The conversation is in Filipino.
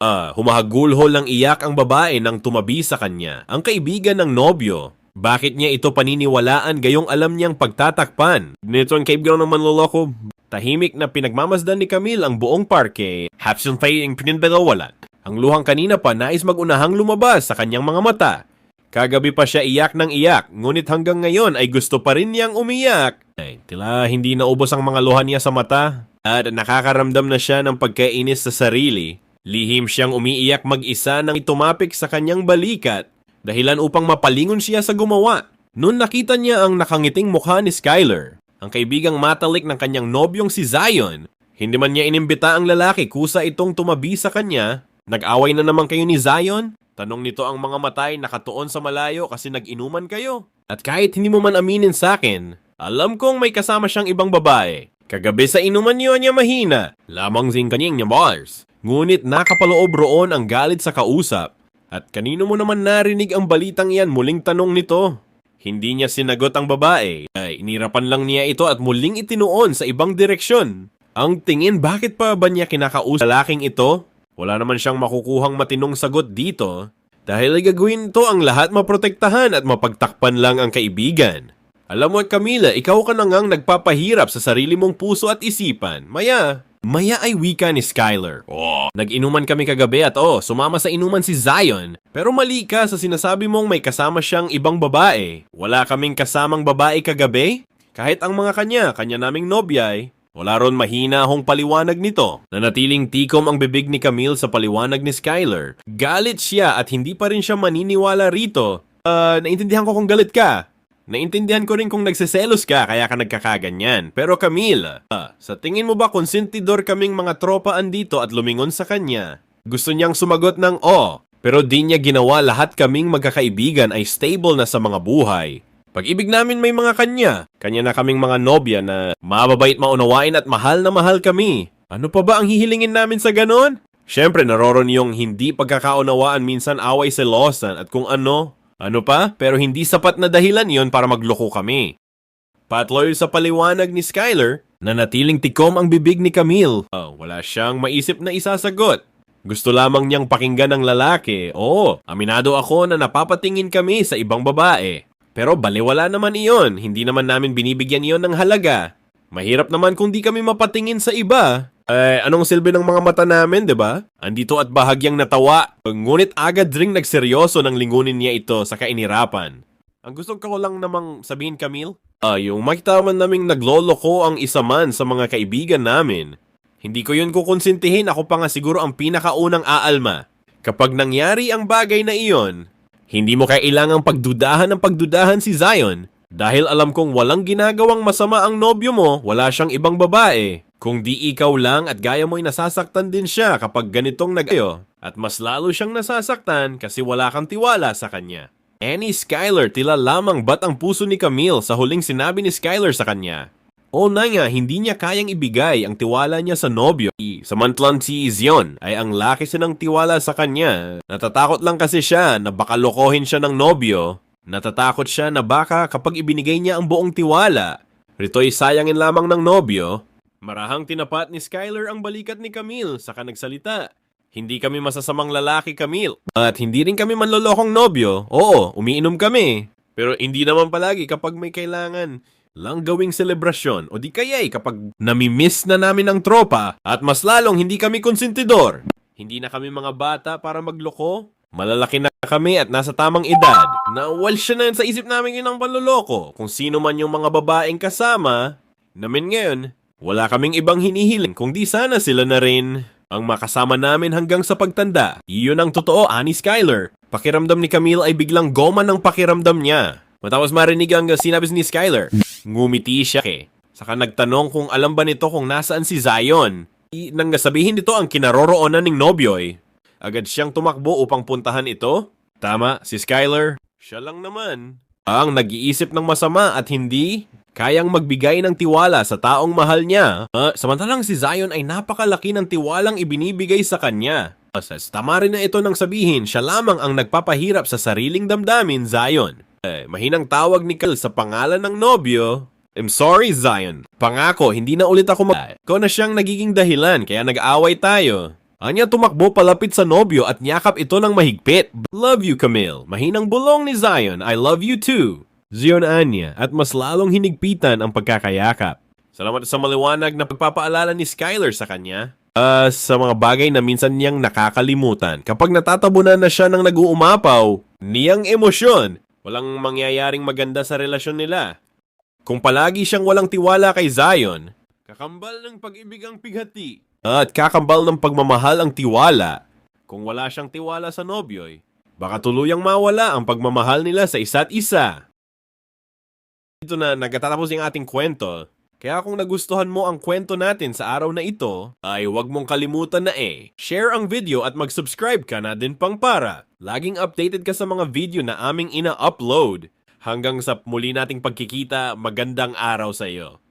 Humahagulhol ng iyak ang babae nang tumabi sa kanya, ang kaibigan ng nobyo. Bakit niya ito paniniwalaan gayong alam niyang pagtatakpan? Nito ang kaibigan ng manloloko. Tahimik na pinagmamasdan ni Camille ang buong parke. Hapsyon tayong pinanbalawalan. Ang luhang kanina pa nais magunahang lumabas sa kanyang mga mata. Kagabi pa siya iyak ng iyak, ngunit hanggang ngayon ay gusto pa rin niyang umiyak. Tila hindi naubos ang mga luha niya sa mata at nakakaramdam na siya ng pagkainis sa sarili. Lihim siyang umiiyak mag-isa nang itumapik sa kanyang balikat, dahilan upang mapalingon siya sa gumawa. Noon nakita niya ang nakangiting mukha ni Skyler, ang kaibigang matalik ng kanyang nobyong si Zion. Hindi man niya inimbita ang lalaki, kusa itong tumabi sa kanya. Nag-away na naman kayo ni Zion? Tanong nito ang mga matay nakatuon sa malayo kasi nag-inuman kayo. At kahit hindi mo man aminin sa akin, alam kong may kasama siyang ibang babae. Kagabi sa inuman niya mahina, lamang zing kanyang niya bars. Ngunit nakapaloob roon ang galit sa kausap. At kanino mo naman narinig ang balitang iyan? Muling tanong nito. Hindi niya sinagot ang babae. Inirapan lang niya ito at muling itinuon sa ibang direksyon. Ang tingin, bakit pa ba niya kinakausap lalaking ito? Wala naman siyang makukuhang matinong sagot dito. Dahil gagawin ito ang lahat maprotektahan at mapagtakpan lang ang kaibigan. Alam mo Camila, ikaw ka na ngang nagpapahirap sa sarili mong puso at isipan. Maya ay wika ni Skyler. Nag-inuman kami kagabi at sumama sa inuman si Zion. Pero mali ka sa sinasabi mong may kasama siyang ibang babae. Wala kaming kasamang babae kagabi? Kahit ang mga kanya naming nobya wala ron mahina hong paliwanag nito. Nanatiling tikom ang bibig ni Camille sa paliwanag ni Skyler. Galit siya at hindi pa rin siya maniniwala rito. Naintindihan ko kung galit ka. Naintindihan ko rin kung nagseselos ka kaya ka nagkakaganyan. Pero Camille, sa tingin mo ba konsentidor kaming mga tropa andito at lumingon sa kanya? Gusto niyang sumagot ng pero di niya ginawa lahat kaming magkakaibigan ay stable na sa mga buhay. Pag-ibig namin may mga kanya na kaming mga nobya na mababait maunawain at mahal na mahal kami. Ano pa ba ang hihilingin namin sa ganon? Siyempre naroon yung hindi pagkakaunawaan, minsan away selosan at kung ano pa, pero hindi sapat na dahilan yon para magloko kami. Patloy sa paliwanag ni Skyler, nanatiling tikom ang bibig ni Camille. Wala siyang maisip na isasagot. Gusto lamang niyang pakinggan ng lalaki. Aminado ako na napapatingin kami sa ibang babae. Pero baliwala naman iyon, hindi naman namin binibigyan iyon ng halaga. Mahirap naman kung di kami mapatingin sa iba. Anong silbi ng mga mata namin, diba? Andito at bahagyang natawa. Ngunit agad ring nagseryoso nang lingunin niya ito sa kainirapan. Ang gusto ko lang namang sabihin, Camille, yung makita man naming nagloloko ang isa man sa mga kaibigan namin. Hindi ko yun kukonsintihin, ako pa nga siguro ang pinakaunang aalma. Kapag nangyari ang bagay na iyon, hindi mo kailangang pagdudahan si Zion. Dahil alam kong walang ginagawang masama ang nobyo mo, wala siyang ibang babae. Kung di ikaw lang at gaya mo'y nasasaktan din siya kapag ganitong nag-ayo. At mas lalo siyang nasasaktan kasi wala kang tiwala sa kanya. Skyler, tila lamang bat ang puso ni Camille sa huling sinabi ni Skyler sa kanya. Hindi niya kayang ibigay ang tiwala niya sa nobyo. Samantlang si Zion ay ang laki ng tiwala sa kanya. Natatakot lang kasi siya na baka lokohin siya ng nobyo. Natatakot siya na baka kapag ibinigay niya ang buong tiwala, rito'y sayangin lamang ng nobyo. Marahang tinapat ni Skyler ang balikat ni Camille saka nagsalita. Hindi kami masasamang lalaki, Camille. At hindi rin kami manlolokong nobyo. Umiinom kami. Pero hindi naman palagi kapag may kailangan lang gawing selebrasyon o di kaya'y kapag namimiss na namin ang tropa at mas lalong hindi kami konsentidor. Hindi na kami mga bata para magloko. Malalaki na kami at nasa tamang edad. Nawal siya na sa isip namin yun ang panloloko. Kung sino man yung mga babaeng kasama namin ngayon, wala kaming ibang hinihiling kung di sana sila na rin ang makasama namin hanggang sa pagtanda. Iyon ang totoo, ani Skyler. Pakiramdam ni Camille ay biglang goma ng pakiramdam niya. Matapos marinig ang sinabi ni Skyler, ngumiti siya Saka nagtanong kung alam ba nito kung nasaan si Zion. Nang sabihin nito ang kinaroroonan ng nobyoy, agad siyang tumakbo upang puntahan ito. Tama, si Skyler. Siya lang naman ang nag-iisip ng masama at hindi kayang magbigay ng tiwala sa taong mahal niya. Samantalang si Zion ay napakalaki ng tiwalang ibinibigay sa kanya. Tama rin na ito nang sabihin, siya lamang ang nagpapahirap sa sariling damdamin, Zion. Mahinang tawag ni Camille sa pangalan ng nobyo. I'm sorry, Zion. Pangako, hindi na ulit ako Ikaw na siyang nagiging dahilan kaya nag-away tayo. Anya tumakbo palapit sa nobyo at niyakap ito ng mahigpit. Love you, Camille. Mahinang bulong ni Zion. I love you too. Zion Anya at mas lalong hinigpitan ang pagkakayakap. Salamat sa maliwanag na pagpapaalala ni Skyler sa kanya. Sa mga bagay na minsan niyang nakakalimutan. Kapag natatabunan na siya ng nag-uumapaw, niyang emosyon, walang mangyayaring maganda sa relasyon nila. Kung palagi siyang walang tiwala kay Zion, kakambal ng pag-ibig ang pighati. At kakambal ng pagmamahal ang tiwala. Kung wala siyang tiwala sa nobyo'y, baka tuluyang mawala ang pagmamahal nila sa isa't isa. Dito na nagtatapos yung ating kwento. Kaya kung nagustuhan mo ang kwento natin sa araw na ito, ay huwag mong kalimutan na share ang video at mag-subscribe ka na din pang para laging updated ka sa mga video na aming ina-upload. Hanggang sa muli nating pagkikita, magandang araw sa iyo.